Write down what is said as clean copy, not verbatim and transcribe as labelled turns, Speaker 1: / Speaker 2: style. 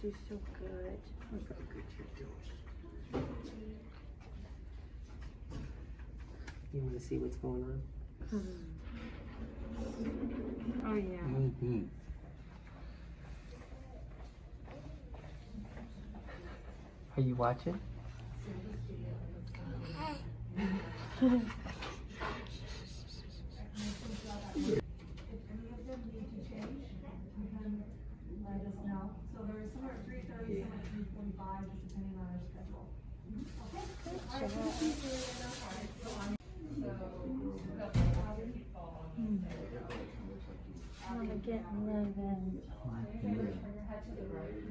Speaker 1: do so good.
Speaker 2: Look how good you're doing. You want to see what's going on?
Speaker 1: Oh yeah.
Speaker 2: Mm-hmm. Are you watching?
Speaker 3: Let us know. So there is somewhere at 3:30, somewhere at 3:45, just depending on our schedule. Okay? All right, good to see you. All right, so I'm, so that's how we keep following.
Speaker 1: I'm gonna get 11.
Speaker 3: Turn your head to the right.